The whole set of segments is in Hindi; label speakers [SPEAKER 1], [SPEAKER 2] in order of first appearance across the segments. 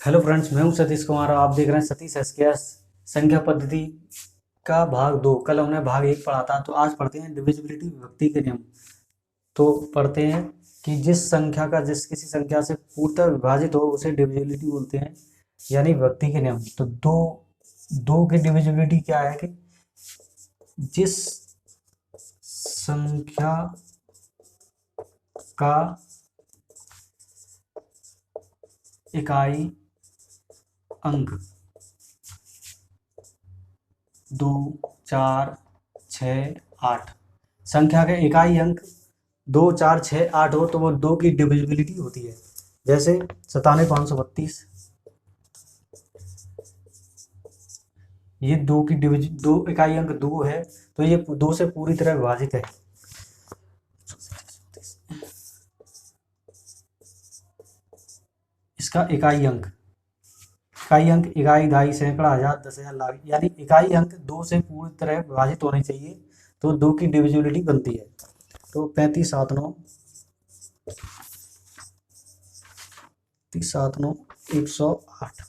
[SPEAKER 1] हेलो फ्रेंड्स, मैं हूं सतीश कुमार और आप देख रहे हैं सतीश एसकेएस संख्या पद्धति का भाग 2। कल हमने भाग 1 पढ़ा था, तो आज पढ़ते हैं डिविजिबिलिटी विभक्ति के नियम। तो पढ़ते हैं कि जिस किसी संख्या से पूर्णतः विभाजित हो उसे डिविजिबिलिटी बोलते हैं, यानी विभक्ति के नियम। तो दो दो की डिविजिबिलिटी क्या है कि जिस संख्या का इकाई अंक 2, 4, 6, 8, संख्या के इकाई अंक 2, 4, 6, 8 हो तो वो 2 की डिविजिबिलिटी होती है। जैसे 97,532, ये 2 की डिविज 2 इकाई अंक 2 है, तो ये 2 से पूरी तरह विभाजित है। इसका इकाई अंक इकाई, दहाई, सैकड़ा, हजार, 10,000, लाख, यानी इकाई अंक 2 से पूरी तरह विभाजित होने चाहिए, तो 2 की डिविजिबिलिटी बनती है। तो 35, 7, 9, 7, 9, 108,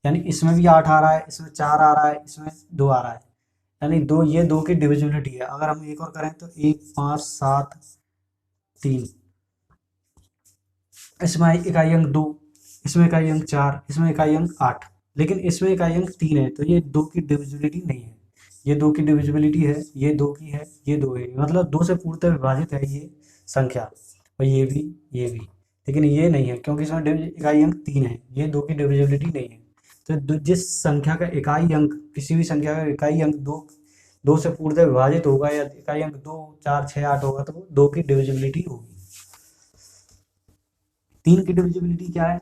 [SPEAKER 1] यानी इसमें भी 8 आ रहा है, इसमें 4 आ रहा है, इसमें 2 आ रहा है, यानी ये 2 की डिविजिबिलिटी है। अगर हम एक और करें तो 1, 5, 7, 3, इसमें इकाई अंक 2, इसमें इकाई अंक 4, इसमें इकाई अंक 8, लेकिन इसमें इकाई अंक 3 है, तो ये 2 की डिविजिबिलिटी नहीं है। ये 2 की डिविजिबिलिटी है, ये 2 की है, ये 2 है, मतलब 2 से पूर्णतः विभाजित है ये संख्या। और ये भी, लेकिन ये नहीं है क्योंकि इसमें इकाई अंक 3 है, ये 2 की डिविजिबिलिटी नहीं है। तो जिस संख्या का इकाई अंक, किसी भी संख्या का इकाई अंक 2 से पूर्णतः विभाजित होगा, या इकाई अंक 2, 4, 6, 8 होगा, तो वो 2 की डिविजिबिलिटी होगी। 3 की डिविजिबिलिटी क्या है?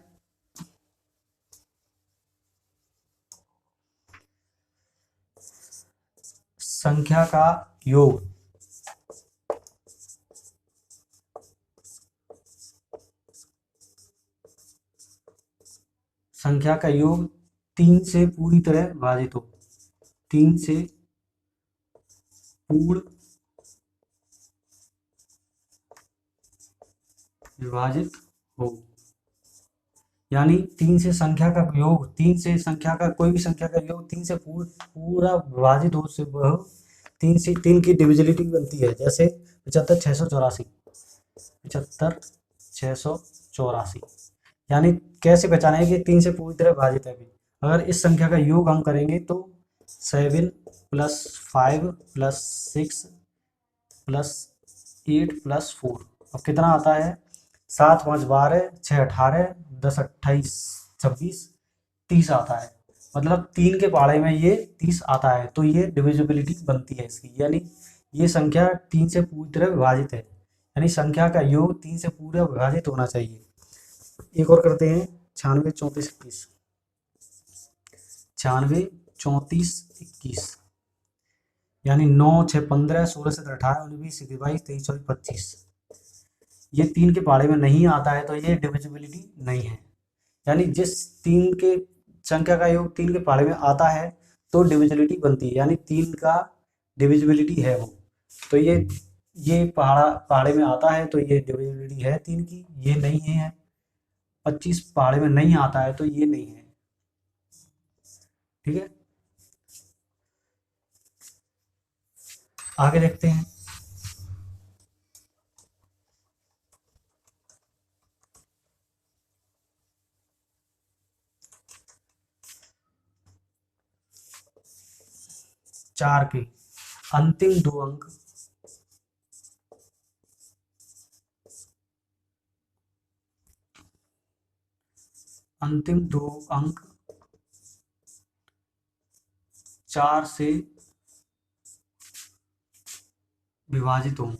[SPEAKER 1] संख्या का योग, संख्या का योग 3 से पूरी तरह विभाजित हो, 3 से पूर्ण विभाजित हो, यानी 3 से संख्या का योग, 3 से संख्या का कोई भी संख्या का योग 3 से पूरा विभाजित हो, से वह 3 की डिविजिबिलिटी बनती है। जैसे 75, 684, 75, 684, यानी कैसे पहचाना है कि 3 से पूरी तरह विभाजित है? अगर इस संख्या का योग हम करेंगे तो 7 प्लस 5 प्लस 6 प्लस 8 प्लस 4, अब कितना आता है? 7, 5, 12, 6, 18, 10, 28, 26, 30 आता है। मतलब 3 के पहाड़े में ये 30 आता है, तो ये डिविजिबिलिटी बनती है इसकी, यानी ये संख्या 3 से पूरी तरह विभाजित है, यानी संख्या का योग 3 से पूरा विभाजित होना चाहिए। एक और करते हैं, 96, 34, 21, 96, 34, 21, यानी 9, 6, 15, 16, 17, 18, 19, 20, 22, 23, 24, 25, ये 3 के पहाड़े में नहीं आता है, तो ये डिविजिबिलिटी नहीं है। यानी जिस 3 के संख्या का योग 3 के पहाड़े में आता है तो डिविजिबिलिटी बनती है, यानी 3 का डिविजिबिलिटी है वो। तो ये पहाड़े में आता है, तो ये डिविजिबिलिटी है 3 की, ये नहीं है। 25 पहाड़े में नहीं आता है, तो ये नहीं है। ठीक है, आगे देखते हैं। चार के अंतिम दो अंक अंतिम दो अंक 4 से विभाजित हों,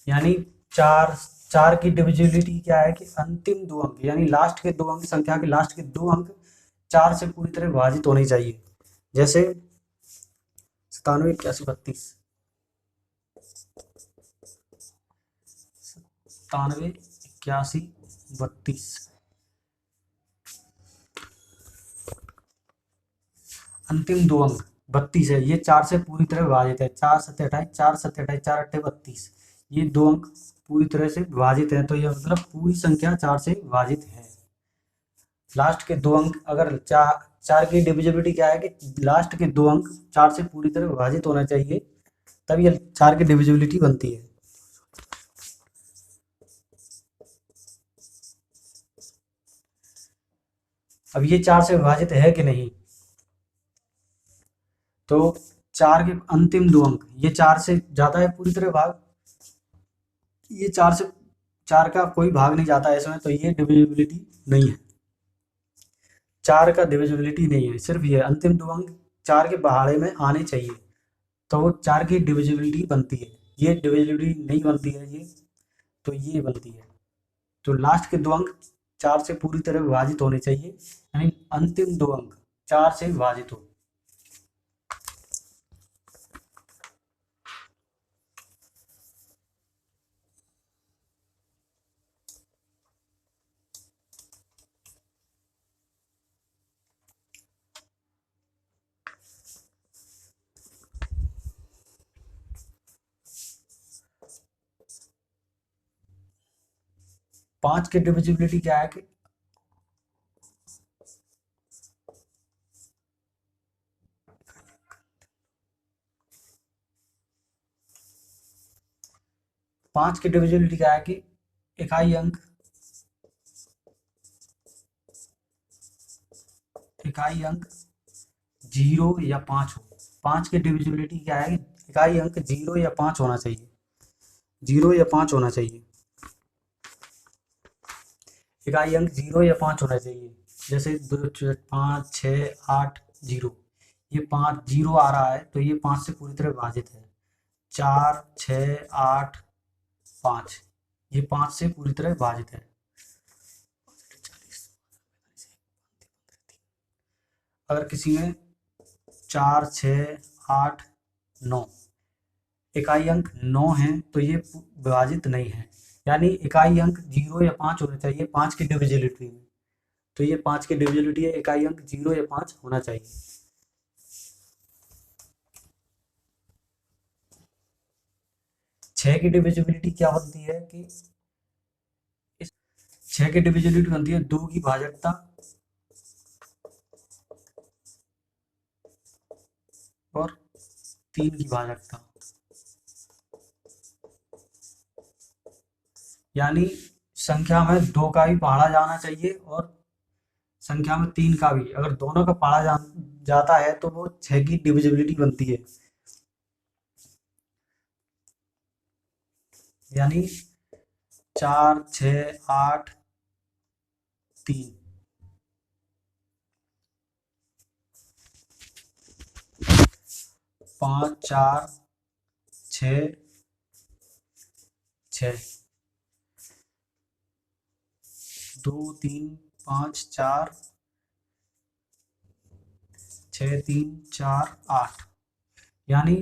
[SPEAKER 1] यानी चार चार की डिविजिबिलिटी क्या है कि अंतिम दो अंक, यानी लास्ट के दो अंक, संख्या के लास्ट के दो अंक 4 से पूरी तरह विभाजित होने चाहिए। जैसे 97, 81, 32, 97, 81, 32, अंतिम दो अंक 32 है, ये 4 से पूरी तरह विभाजित है। 4 सत्ते 28, 4 सत्ते 28, 4 अट्ठे 32, ये दो अंक पूरी तरह से विभाजित है, तो यह मतलब पूरी संख्या 4 से विभाजित है। लास्ट के दो अंक अगर चार की डिविजिबिलिटी क्या है कि लास्ट के दो अंक 4 से पूरी तरह विभाजित होना चाहिए, तब ये 4 की डिविजिबिलिटी बनती है। अब ये 4 से विभाजित है कि नहीं, तो 4 के अंतिम दो अंक, ये 4 से ज़्यादा है पूरी तरह भाग, ये 4 का कोई भाग नहीं जाता है इसमें, तो ये डिविजिबिलिटी नहीं है। 4 का डिविजिबिलिटी नहीं है, सिर्फ ये अंतिम दो अंक 4 के पहाड़े में आने चाहिए, तो 4 की डिविजिबिलिटी बनती है। ये डिविजिबिलिटी नहीं बनती है, ये तो ये बनती है। तो लास्ट के दो अंक 4 से पूरी तरह विभाजित होने चाहिए, यानी अंतिम दो अंक 4 से विभाजित हो। पांच की डिविजिबिलिटी क्या है कि पांच की डिविजिबिलिटी क्या है कि इकाई अंक जीरो या पांच हो। पांच की डिविजिबिलिटी क्या है कि इकाई अंक जीरो या पांच होना चाहिए, जीरो या पांच होना चाहिए, इकाई अंक जीरो या पांच होना चाहिए। जैसे 2 5 6 8 जीरो, ये 5 जीरो आ रहा है, तो ये 5 से पूरी तरह विभाजित है। 4 6 8 5, ये 5 से पूरी तरह विभाजित है। अगर किसी में 4 6 8 9 इकाई अंक 9 है, तो ये विभाजित नहीं है, यानी इकाई अंक जीरो या पांच होना चाहिए 5 की डिविजिबिलिटी में, तो ये 5 की डिविजिबिलिटी है, इकाई अंक जीरो या पांच होना चाहिए। 6 की डिविजिबिलिटी क्या बनती है कि इस 6 की डिविजिबिलिटी बनती है 2 की भाजकता और 3 की भाजकता, यानी संख्या में 2 का भी पढ़ा जाना चाहिए और संख्या में 3 का भी, अगर दोनों का पढ़ा जाता है तो वो 6 की डिविजिबिलिटी बनती है, यानी 4 6 8 3, 5 4 6 6, 2 3 5 4 6 3 4 8, यानी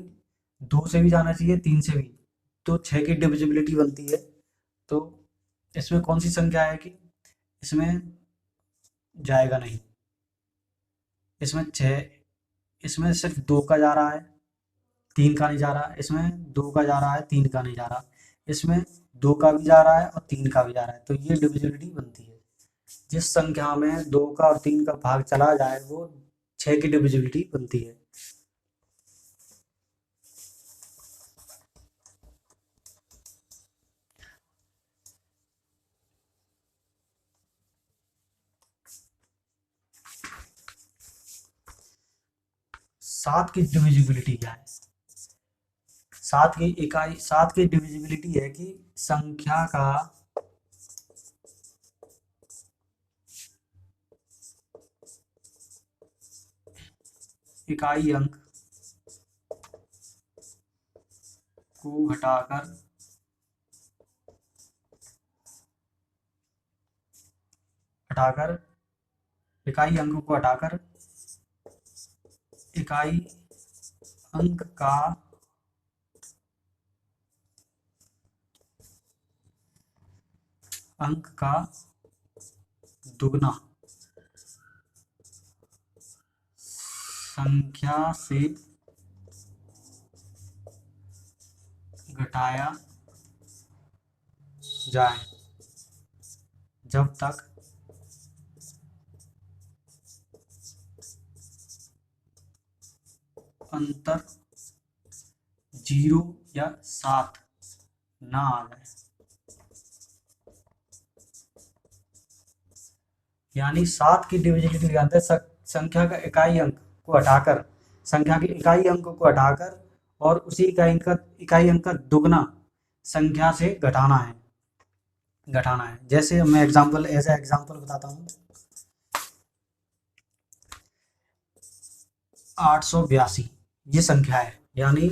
[SPEAKER 1] 2 से भी जाना चाहिए 3 से भी, तो 6 की डिविजिबिलिटी बनती है। तो इसमें कौन सी संख्या है कि इसमें जाएगा नहीं, इसमें 6, इसमें सिर्फ 2 का जा रहा है, 3 का नहीं जा रहा, इसमें 2 का जा रहा है 3 का नहीं जा रहा, इसमें 2 का भी जा रहा है और 3 का भी जा रहा है, तो ये डिविजिबिलिटी बनती है। जिस संख्या में 2 का और 3 का भाग चला जाए वो 6 की डिविजिबिलिटी बनती है। सात की डिविजिबिलिटी क्या है? सात की डिविजिबिलिटी है कि संख्या का इकाई अंक को घटाकर हटाकर इकाई अंक को हटाकर इकाई अंक का अंक का दुगना संख्या से घटाया जाए जब तक अंतर 0 या 7 ना आ जाए। यानी 7 की डिविजिबिलिटी के अंदर संख्या का इकाई अंक को हटाकर, संख्या के इकाई अंक को हटाकर और उसी इकाई अंक का दुगना संख्या से घटाना है। जैसे मैं एग्जाम्पल बताता हूँ। 882 ये संख्या है, यानी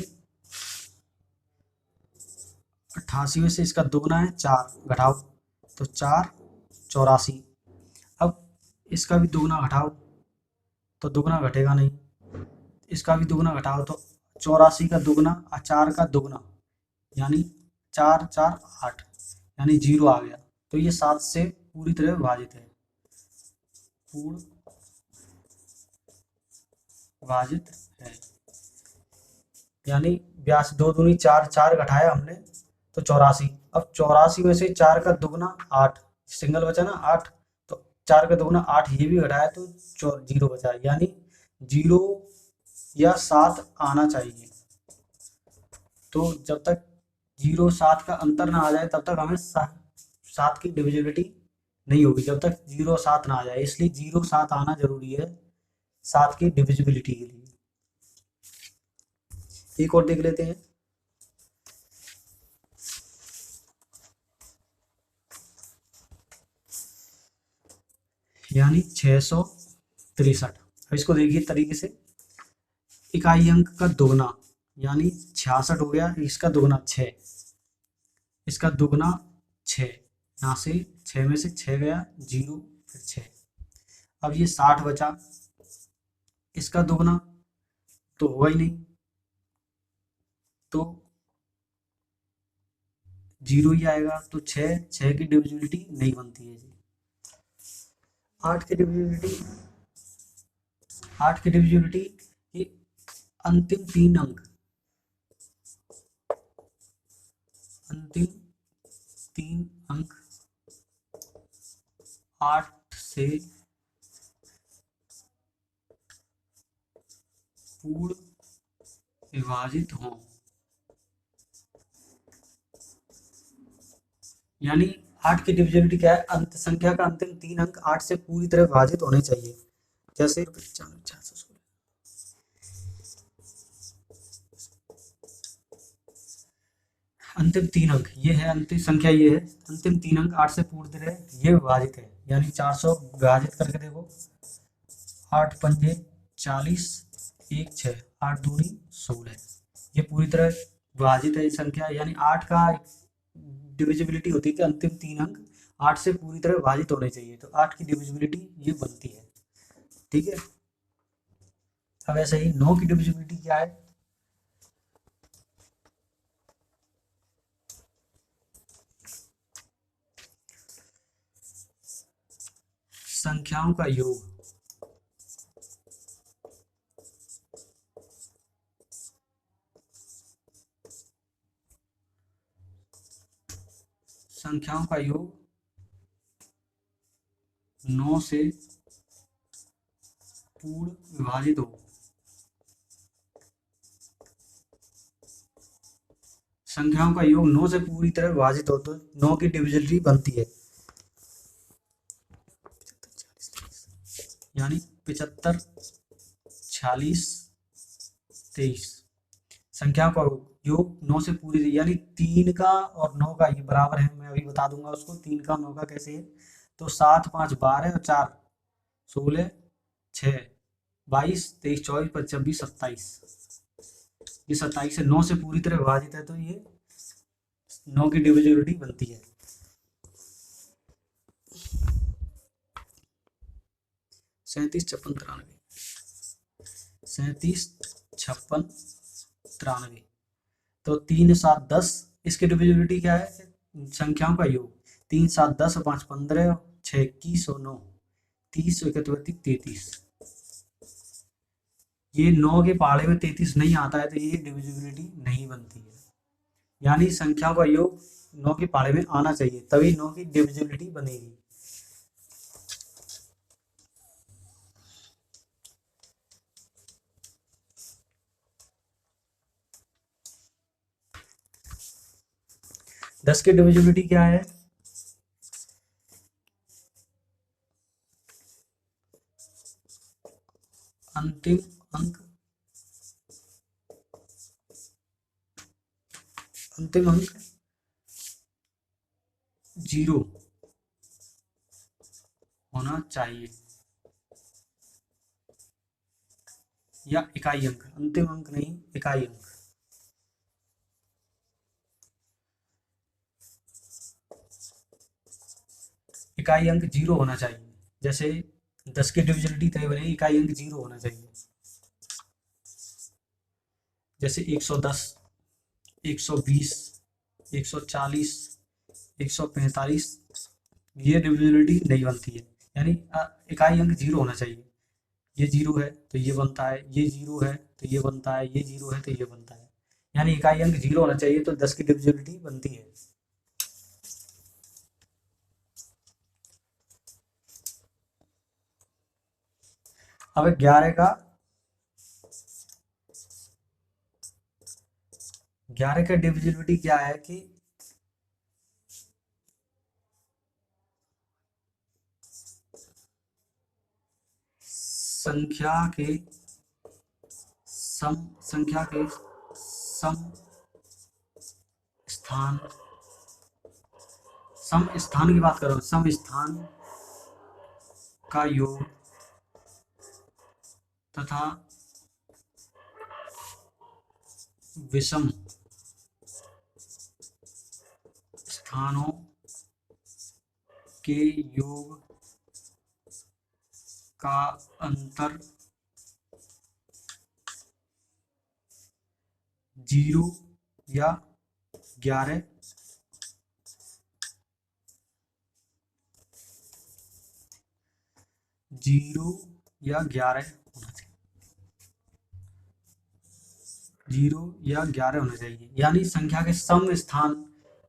[SPEAKER 1] 88 में से इसका दुगना है 4, घटाओ तो 4 84। अब इसका भी दुगना घटाओ तो दुगना घटेगा नहीं, इसका भी दुगना घटाओ तो 84 का दुगना और 4 का दुगना, यानी 4 4 8, यानी 0 आ गया। तो ये 7 से पूरी तरह विभाजित है, पूर्ण विभाजित है। यानी 82 2 दूनी 4, 4 घटाया हमने तो 84। अब 84 में से 4 का दुगना 8, सिंगल बचा ना 8, तो 4 का दुगना 8 ये भी घटाया तो 0 बचा, यानी 0 या 7 आना चाहिए। तो जब तक 0 7 का अंतर ना आ जाए तब तक हमें 7 की डिविजिबिलिटी नहीं होगी, जब तक 0 7 ना आ जाए। इसलिए 0 7 आना जरूरी है 7 की डिविजिबिलिटी के लिए। एक और देख लेते हैं। यानी 663। अब इसको देखिए तरीके से, इकाई अंक का दुगना यानी 66 हो गया, इसका दुगना 6, इसका दुगना 6, यहाँ से 6 में से 6 गया 0 फिर 6। अब ये 60 बचा, इसका दुगना तो होगा ही नहीं, तो 0 ही आएगा। तो 6 की डिविजिबिलिटी नहीं बनती है जी। 8 की डिविजिबिलिटी ये अंतिम 3 अंक, अंतिम 3 अंक 8 से पूर्ण विभाजित हों। यानी 8 की डिविजिबिलिटी क्या है, अंत संख्या का अंतिम 3 अंक 8 से पूरी तरह विभाजित होने चाहिए। जैसे अंतिम 3 अंक ये है, अंतिम संख्या ये है, अंतिम 3 अंक 8 से पूरी तरह ये विभाजित है। यानी 400 विभाजित करके देखो, 8 पंजे 40, 1 6, 8 दूनी 16, ये पूरी तरह विभाजित है ये संख्या। यानी 8 का डिविजिबिलिटी होती है कि अंतिम 3 अंक 8 से पूरी तरह विभाजित होने चाहिए, तो 8 की डिविजिबिलिटी ये बनती है। ठीक है। अब ऐसे ही 9 की डिविजिबिलिटी क्या है, संख्याओं का योग, संख्याओं का योग 9 से पूर्ण विभाजित हो। संख्याओं का योग 9 से पूरी तरह विभाजित हो तो 9 की डिविजिबिलिटी बनती है। यानी 75 46 23 संख्याओं का योग 9 से पूरी, यानी 3 का और 9 का ये बराबर है। मैं अभी बता दूंगा उसको 3 का 9 का कैसे है। तो 7 5 12 और 4 16 6 22 23 24 25 26 27, ये 27 से 9 से पूरी तरह विभाजित है, तो ये 9 की डिविजिबिलिटी बनती है। 37 56 93, 37 56 93, तो 3 7 10, इसकी डिविजिबिलिटी क्या है, संख्याओं का योग 3 7 10 5 15 6 21 और 9 30 31 33, ये 9 के पहाड़े में 33 नहीं आता है तो ये डिविजिबिलिटी नहीं बनती है। यानी संख्याओं का योग 9 के पहाड़े में आना चाहिए तभी 9 की डिविजिबिलिटी बनेगी। दस की डिविजिबिलिटी क्या है? अंतिम अंक, अंतिम अंक 0 होना चाहिए या इकाई अंक, अंतिम अंक नहीं इकाई अंक। इकाई अंक 0 होना चाहिए। जैसे 10 की डिविजिबिलिटी तय बनेगी, इकाई अंक 0 होना चाहिए। जैसे 110, 120, 140, 145, ये डिविजिबिलिटी नहीं बनती है। यानी इकाई अंक 0 होना चाहिए। ये 0 है तो ये बनता है, ये 0 है तो ये बनता है, ये 0 है तो ये बनता है। यानी इकाई अंक 0 होना चाहिए तो 10 की डिविजिबिलिटी बनती है। अब 11 का 11 का डिविजिबिलिटी क्या है कि संख्या के सम स्थान, सम स्थान की बात करो, सम स्थान का योग तथा विषम स्थानों के योग का अंतर 0 या 11 0 या 11 होना चाहिए। 0 या 11 होना चाहिए। यानी संख्या के सम स्थान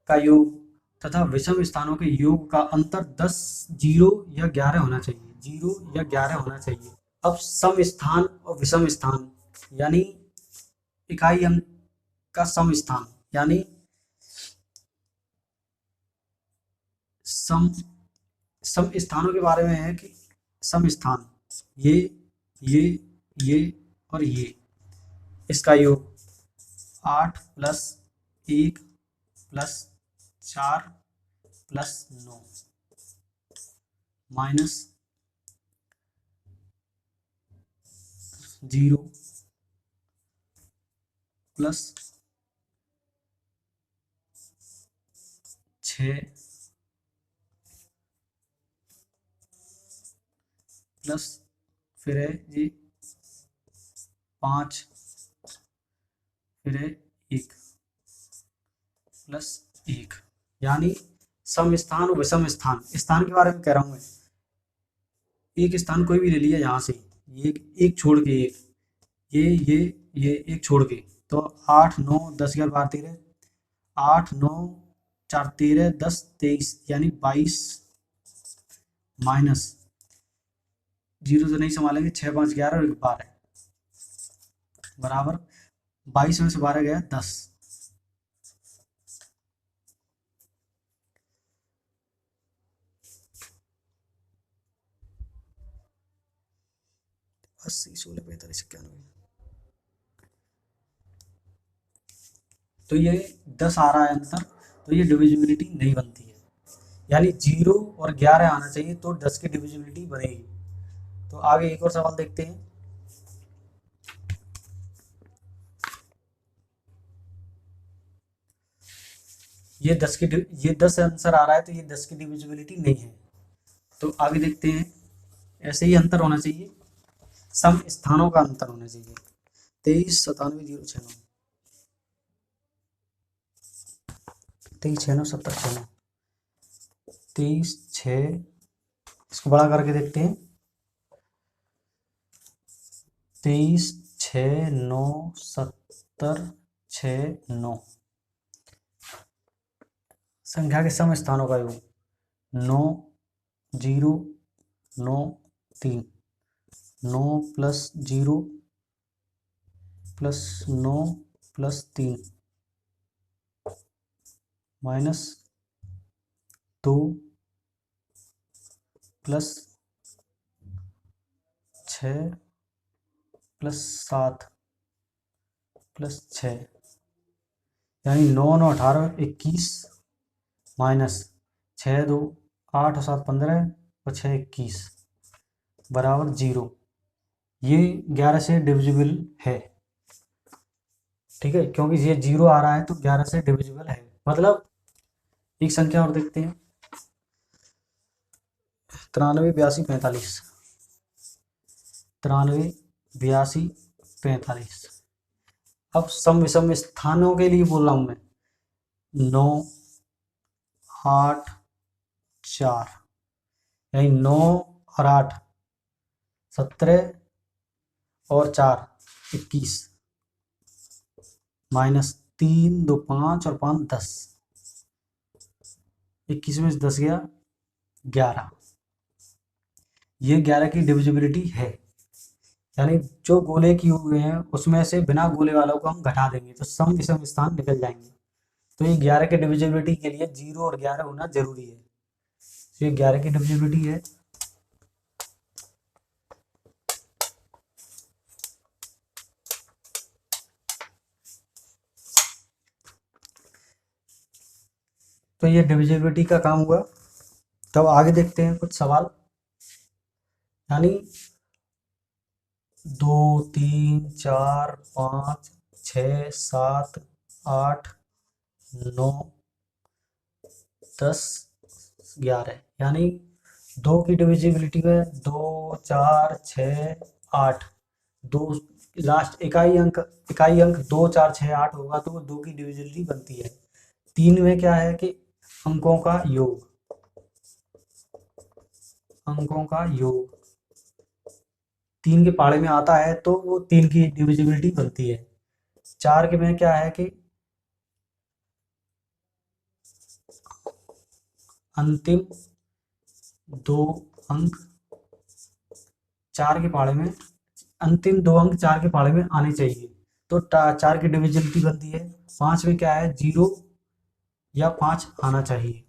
[SPEAKER 1] का योग तथा विषम स्थानों के योग का अंतर 10, 0 या 11 होना चाहिए। 0 या 11 होना चाहिए। अब सम स्थान और विषम स्थान यानी इकाई अंक का सम स्थान, यानी सम स्थानों के बारे में है कि सम स्थान ये ये ये और ये, इसका योग 8 + 1 + 4 + 9 -0 + 6 प्लस फिर है जी 5 फिर है 1 + 1। यानी सम स्थान और विषम स्थान, स्थान के बारे में कह रहा हूँ मैं। एक स्थान कोई भी ले लिया यहाँ से, ये एक छोड़ के एक, ये एक छोड़ के, तो 8, 9, 10, 11, 12, 13, 8, 9, 4, 13, 10, 23 यानी 22 माइनस 0 से नहीं संभालेंगे, 6, 5, 11 और 1, 12 बराबर 22 में से 12 गया 10। अस्सी 16 45 91, तो ये 10 आ रहा है अंतर, तो ये डिविजिबिलिटी नहीं बनती है। यानी 0 और 11 आना चाहिए तो 10 की डिविजिबिलिटी बनेगी। तो आगे एक और सवाल देखते हैं। ये 10 आंसर आ रहा है तो ये 10 की डिविजिबिलिटी नहीं है। तो आगे देखते हैं। ऐसे ही अंतर होना चाहिए, सम स्थानों का अंतर होना चाहिए। 23 97 0 6 9, 23 6 9 70 6 9, 23 6, इसको बड़ा करके देखते हैं। 23 6 9 70 6 9 संख्या के सम स्थानों का योग 9 0 9 3 9 + 0 + 9 + 3 -2 + 6 + 7 + 6 यानी 9 9 18 21 -6 2 8 और 7 15 और 6 21 बराबर 0। ये 11 से डिविजिबल है, ठीक है, क्योंकि ये 0 आ रहा है तो 11 से डिविजिबल है। मतलब एक संख्या और देखते हैं, 93 82 45 93 82 45। अब सम विषम स्थानों के लिए बोल रहा हूं मैं, 9 8 4 यानी 9 और 8 17 और 4 21 -3 2 5 और 5 10 21 में से 10 गया 11। ये 11 की डिविजिबिलिटी है, यानी जो गोले किए हुए हैं उसमें से बिना गोले वालों को हम घटा देंगे तो सम विषम स्थान निकल जाएंगे। तो ये 11 के डिविजिबिलिटी के लिए 0 और 11 होना जरूरी है। तो ये 11 की डिविजिबिलिटी है। तो ये डिविजिबिलिटी का काम हुआ। तब आगे देखते हैं कुछ सवाल, यानी 2 3 4 5 6 7 8 9 10 11 यानी 2 की डिविजिबिलिटी में 2 4 6 8 2 लास्ट इकाई अंक 2 4 6 8 होगा तो 2 की डिविजिबिलिटी बनती है। 3 में क्या है कि अंकों का योग 3 के पाड़े में आता है तो वो 3 की डिविजिबिलिटी बनती है। 4 के में क्या है कि अंतिम 2 अंक 4 के पाड़े में अंतिम 2 अंक 4 के पाड़े में आने चाहिए तो 4 की डिविजिबिलिटी बनती है। 5 में क्या है 0 या 5 आना चाहिए।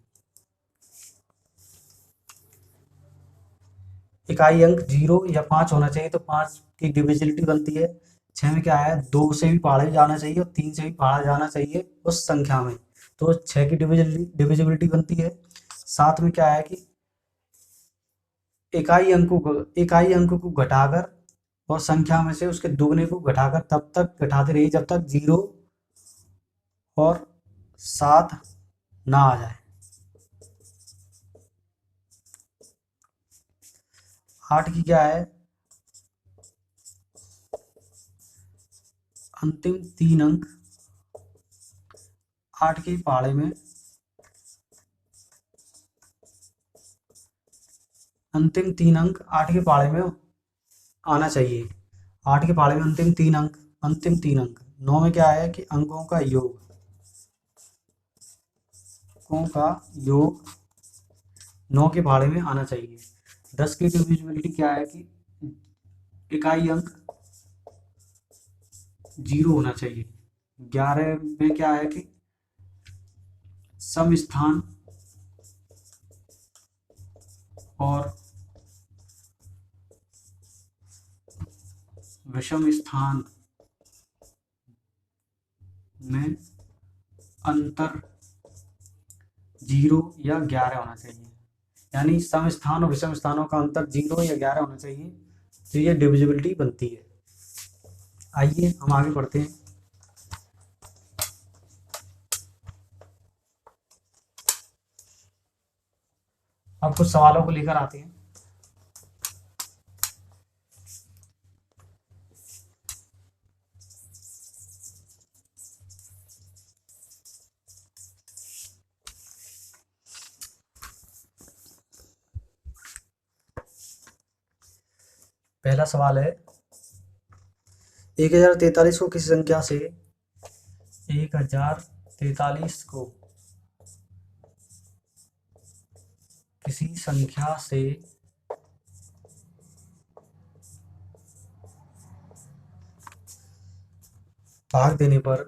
[SPEAKER 1] इकाई अंक 0 या 5 होना चाहिए तो 5 की डिविजिबिलिटी बनती है। 6 में क्या है 2 से भी पढ़ा जाना चाहिए और 3 से भी पढ़ा जाना चाहिए उस संख्या में, तो 6 की डिविजिबिलिटी बनती है। 7 में क्या है कि इकाई अंक को घटाकर और संख्या में से उसके दुगने को घटाकर तब तक घटाते रहिए जब तक 0 और 7 ना आ जाए। 8 की क्या है अंतिम 3 अंक 8 के पहाड़े में अंतिम 3 अंक 8 के पहाड़े में आना चाहिए। 8 के पहाड़े में अंतिम 3 अंक 9 में क्या है कि अंकों का योग 9 के पहाड़े में आना चाहिए। 10 की डिविजिबिलिटी क्या है कि इकाई अंक 0 होना चाहिए। 11 में क्या है कि सम स्थान और विषम स्थान में अंतर 0 या 11 होना चाहिए, यानी सम स्थान और विषम स्थानों का अंतर 0 या 11 होना चाहिए तो ये डिविजिबिलिटी बनती है। आइए हम आगे पढ़ते हैं। अब कुछ सवालों को लेकर आते हैं। पहला सवाल है 1043 को किसी संख्या से 1043 को किसी संख्या से भाग देने पर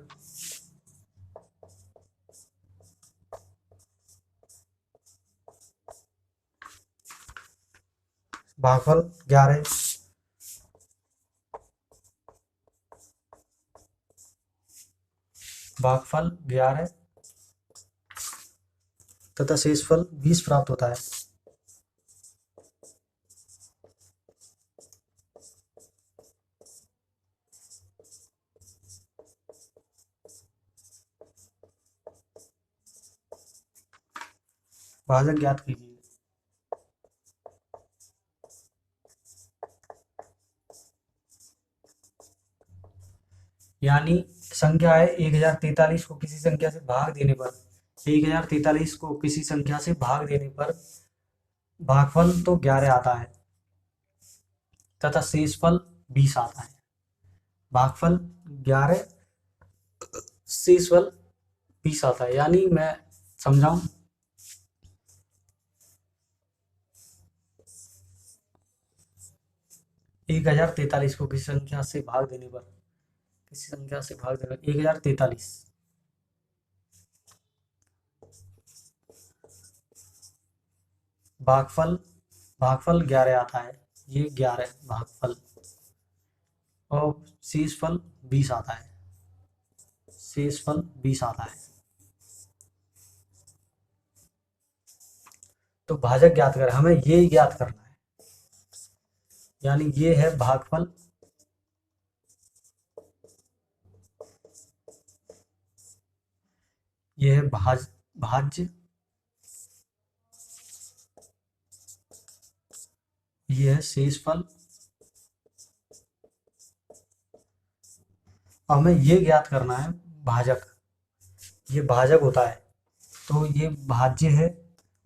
[SPEAKER 1] भागफल 11 तथा शेषफल 20 प्राप्त होता है। भाजक ज्ञात कीजिए। यानी संख्या है 1043 को किसी संख्या से भाग देने पर 1043 को किसी संख्या से भाग देने पर भागफल तो 11 आता है तथा शेषफल 20 आता है। भागफल 11, शेषफल 20 आता है। यानी मैं समझाऊं, 1043 को किसी संख्या से भाग देने पर 1043 भागफल 11 आता है। ये 11 भागफल और शेषफल 20 आता है। तो भाजक ज्ञात कर, हमें ये ज्ञात करना है। यानी ये है भागफल, ये है भाज्य, ये है शेषफल। हमें ये ज्ञात करना है भाजक, ये भाजक होता है तो ये भाज्य है,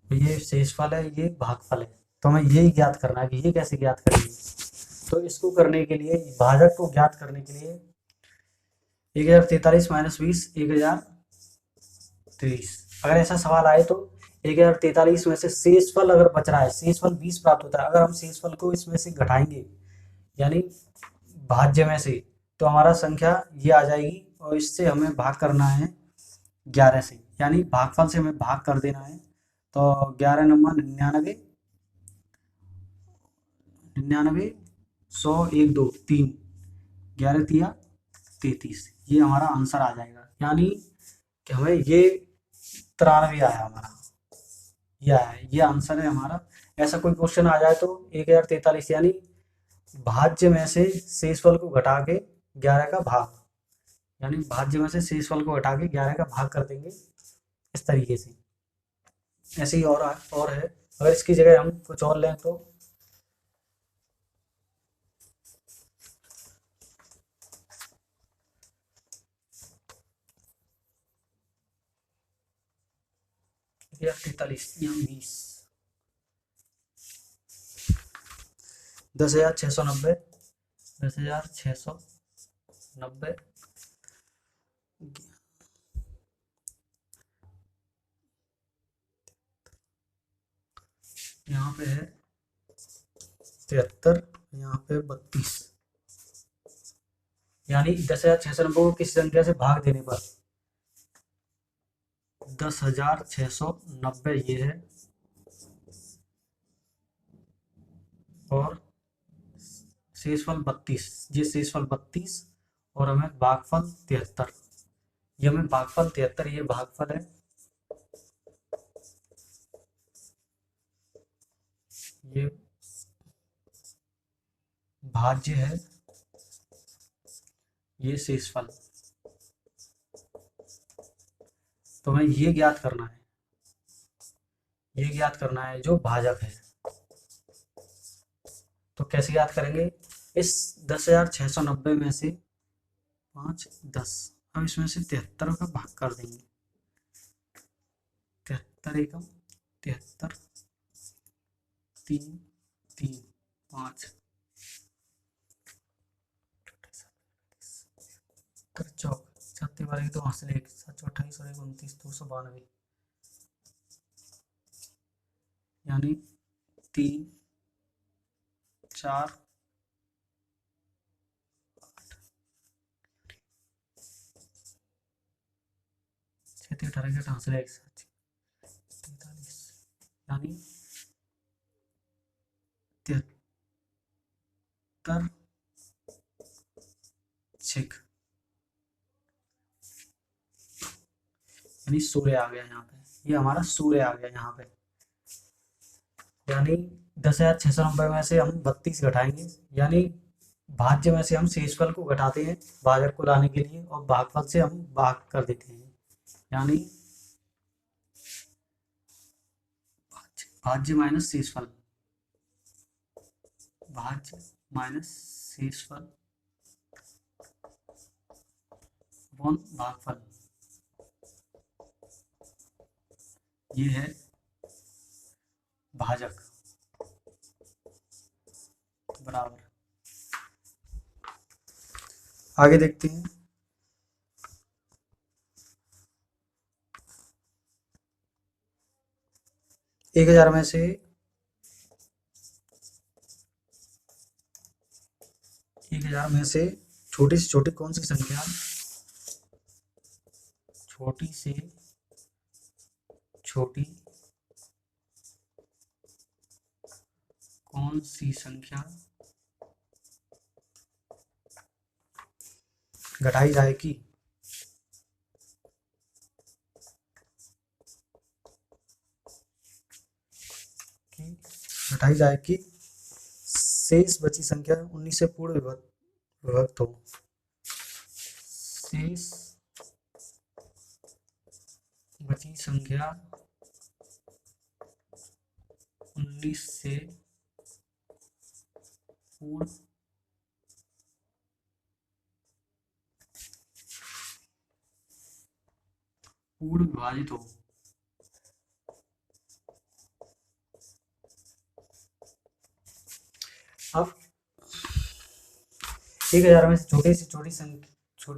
[SPEAKER 1] ये शेषफल है, ये भागफल है। तो हमें यही ज्ञात करना है कि ये कैसे ज्ञात करेंगे। तो इसको करने के लिए, भाजक को ज्ञात करने के लिए 1043 माइनस 20 1023। अगर ऐसा सवाल आए तो 1043 में से शेषफल अगर बच रहा है, शेषफल 20 प्राप्त होता है, अगर हम शेषफल को इसमें से घटाएंगे यानी भाज्य में से, तो हमारा संख्या ये आ जाएगी और इससे हमें भाग करना है 11 से, यानी भागफल से हमें भाग कर देना है। तो 11 नंबर 99, 100 1 2 3, 11 तिया 33, ये हमारा आंसर आ जाएगा। यानी कि हमें ये 93 आया हमारा, ये आया, ये आंसर है हमारा। ऐसा कोई क्वेश्चन आ जाए तो 1043 यानी भाज्य में से शेषफल को घटा के 11 का भाग, यानी भाज्य में से शेषफल को घटा के 11 का भाग कर देंगे इस तरीके से। ऐसे ही और है। अगर इसकी जगह हम कुछ और लें तो या 43 या 20, 10,690, 10,690 यहाँ पे है 73, यहाँ पे 32। यानी 10,690 को किसी संख्या से भाग देने पर 10,690 ये है और शेषफल 32, ये शेषफल 32 और हमें भागफल 73, ये हमें भागफल 73, ये भागफल है, ये भाज्य है, ये शेषफल। तो हमें ये ज्ञात करना है, ये ज्ञात करना है जो भाजक है। तो कैसे ज्ञात करेंगे, इस 10,690 में से 5 10, अब इसमें से 73 का भाग कर देंगे, 73 एकम 73, 3 3 5, बारह तो हासिल 1, 728 और 1 29, 292, यानी 3 4 6 18 के हासिल 1 43, यानी 73 छिक, यानी सूर्य आ गया यहाँ पे, ये हमारा सूर्य आ गया यहाँ पे। यानी 10,690 में से हम 32 घटाएंगे, यानी भाज्य में से हम शेषफल को घटाते हैं भाजक को लाने के लिए, और भागफल से हम भाग कर देते हैं, यानी भाज्य माइनस शेषफल, भाज्य माइनस शेषफल भागफल, ये है भाजक, बराबर। आगे देखते हैं। एक हजार में से 1000 में से छोटी से छोटी कौन सी संख्या, छोटी से छोटी कौन सी संख्या घटाई जाएगी, घटाई जाएगी शेष बची संख्या 19 से पूर्ण विभक्त हो, शेष बची संख्या 19 से पूर्ण विभाजित हो। अब 1000 में से छोटी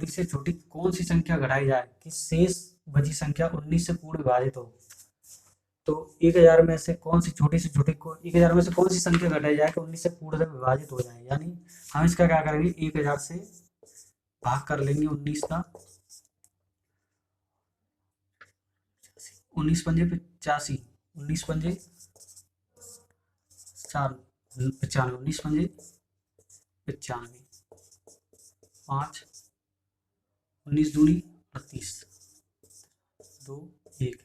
[SPEAKER 1] से छोटी कौन सी संख्या घटाई जाए कि शेष बची संख्या 19 से पूर्ण विभाजित हो। तो 1000 में से कौन सी छोटी से छोटी को 1000 में से कौन सी संख्या घटाई जाए कि 19 से पूर्ण विभाजित हो जाए, यानी हम इसका क्या करेंगे, 1000 से भाग कर लेंगे 19 का, 19 पंजे 85, 19 पंजे 95, 19 पंजे 95, 5 19 दूनी 38, 2 1,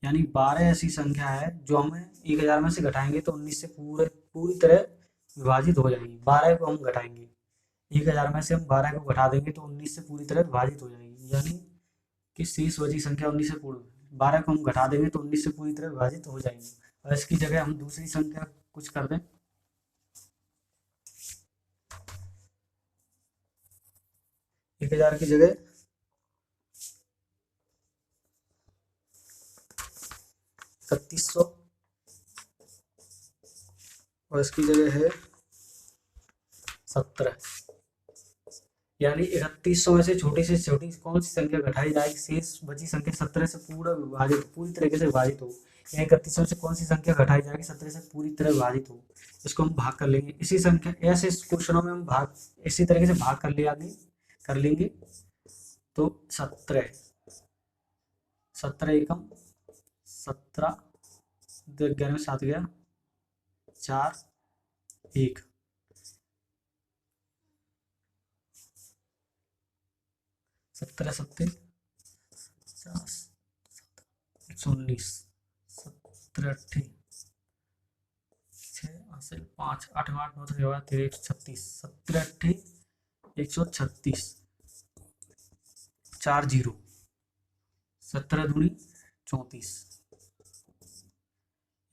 [SPEAKER 1] यानी 12 ऐसी संख्या है जो हमें 1000 में से घटाएंगे तो 19 से पूरी तरह विभाजित हो जाएगी। 12 को हम घटाएंगे, 1000 में से हम 12 को घटा देंगे तो 19 से पूरी तरह विभाजित हो जाएगी, यानी कि शेष बची संख्या 19 से पूर्ण, 12 को हम घटा देंगे तो 19 से पूरी तरह विभाजित हो जाएगी। और इसकी जगह हम दूसरी संख्या कुछ कर दें, 1000 की जगह 3100 और इसकी जगह है 17, यानी 3100 में से छोटी कौन सी संख्या घटाई जाएगी, शेष बची संख्या 17 से पूरी तरीके से विभाजित हो। 3100 में से कौन सी संख्या घटाई जाएगी 17 से पूरी तरह विभाजित हो, इसको हम भाग कर लेंगे। इसी संख्या ऐसे क्वेश्चनों में हम इसी तरीके से भाग कर लेंगे तो 17 एकम 17, 11 में 7 गया 4 1, 17 7 50 119, 17 8 6 5 8 8 9 13 136, 17 8 136, 4 0, 17 दूनी 34,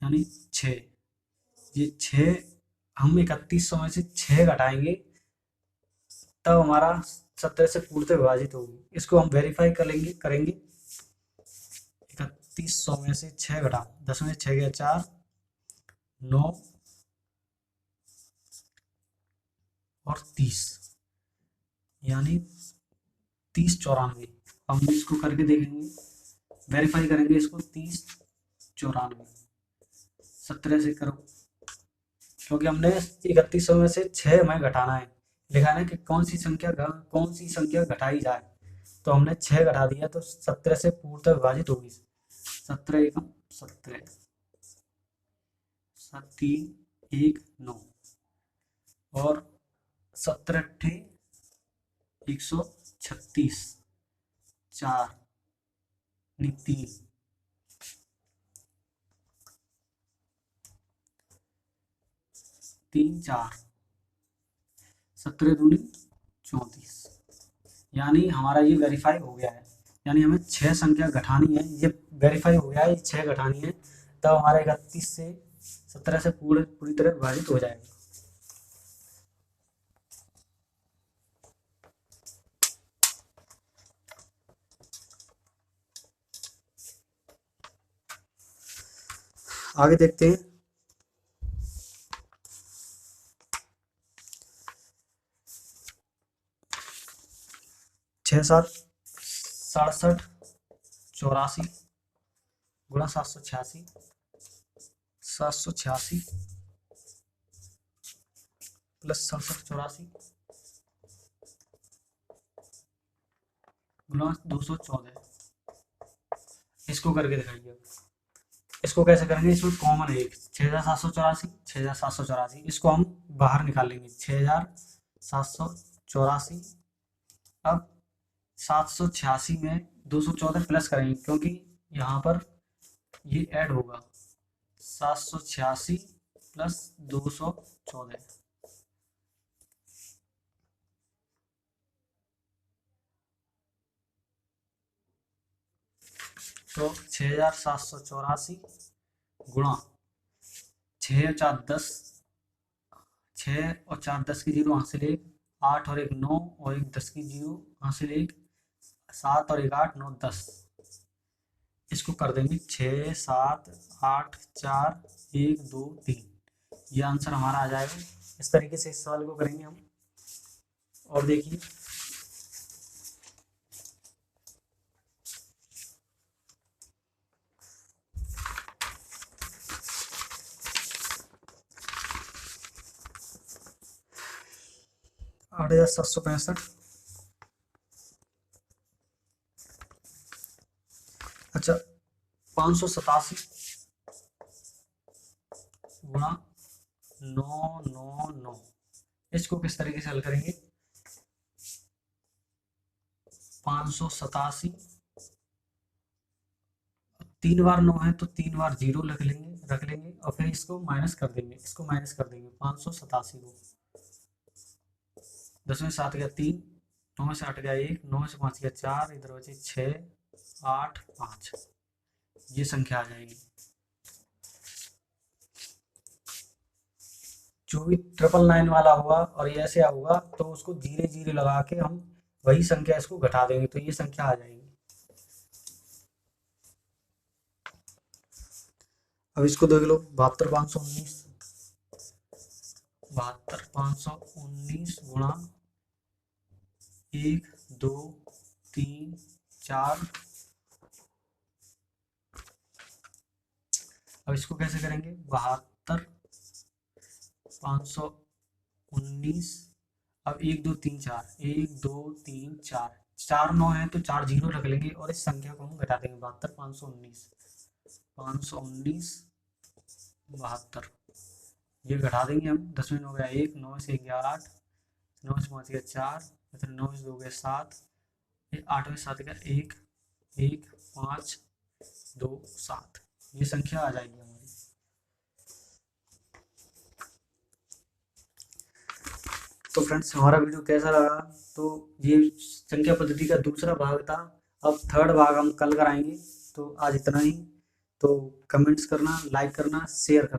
[SPEAKER 1] यानी 6, ये 6 हम 3100 में से 6 घटाएंगे तब हमारा 17 से पूर्णतः विभाजित होगी। इसको हम वेरीफाई करेंगे 3100 में से 6 घटाओ, 10 में 6 गया 4 9 और 30, यानी 30 94, हम इसको करके देखेंगे, वेरीफाई करेंगे इसको। 30 94 17 से करो, क्योंकि हमने 3100 में से 6 हमें घटाना है। लिखा है कि कौन सी संख्या घटाई जाए, तो हमने 6 घटा दिया, तो 17 से पूर्णतः विभाजित होगी। 17 एकम 17, 3 1 9 और 17 अट्ठे 136, 4 3 3 4 17 दूनी 34, यानी हमारा ये वेरीफाई हो गया है। यानी हमें 6 संख्या घटानी है, ये वेरीफाई हो गया है, ये 6 घटानी है, तब हमारा 31 से 17 से पूरी तरह विभाजित हो जाएगा। आगे देखते हैं। 6 7 67 84 गुणा 786 प्लस 67 84 गुणा 214। इसको करके दिखाइए। इसको कैसे करेंगे, इसमें कॉमन है एक 6784, 6784, इसको हम बाहर निकालेंगे 6784। अब 786 में 214 प्लस करेंगे, क्योंकि यहाँ पर ये ऐड होगा 786 प्लस 214। तो 6784 गुणा 6 और 4 10, 6 और 4 10 की 0 हासिल 1, 8 और 1 9 और 1 10 की 0 हासिल 1, 7 और 1 8 9 10। इसको कर देंगे 6 7 8 4 1 2 3। ये आंसर हमारा आ जाएगा। इस तरीके से इस सवाल को करेंगे हम। और देखिए, आठ 8765। अच्छा, 587 गुणा 999, इसको किस तरीके से हल करेंगे। 587 3 बार 9 है, तो 3 बार 0 रख लेंगे और फिर इसको माइनस कर देंगे, 587 को 10 में 7 गया 3, 9 में से 8 गया 1, 9 में से 5 गया 4, इधर बचे 6 8 5। ये संख्या आ जाएगी। जो भी 999 वाला होगा और ये ऐसे होगा, तो उसको 0 0 लगा के हम वही संख्या इसको घटा देंगे, तो ये संख्या आ जाएगी। अब इसको देख लो, 72519 गुणा 1 2 3 4। अब इसको कैसे करेंगे, 72519। अब 1 2 3 4, 1 2 3 4, 4 9 है, तो 4 0 रख लेंगे और इस संख्या को हम घटा देंगे। 72519 72, ये घटा देंगे हम। 10 में 9 गया 1, 9 से 1 गया 8, 9 से 5 गया 4, 9 से 2 गया 7, 8 में 7 गया 1 1 5 2 7। ये संख्या आ जाएगी हमारी। तो फ्रेंड्स, हमारा वीडियो कैसा लगा, तो ये संख्या पद्धति का दूसरा भाग था। अब थर्ड भाग हम कल कराएंगे। तो आज इतना ही। तो कमेंट्स करना, लाइक करना, शेयर करना।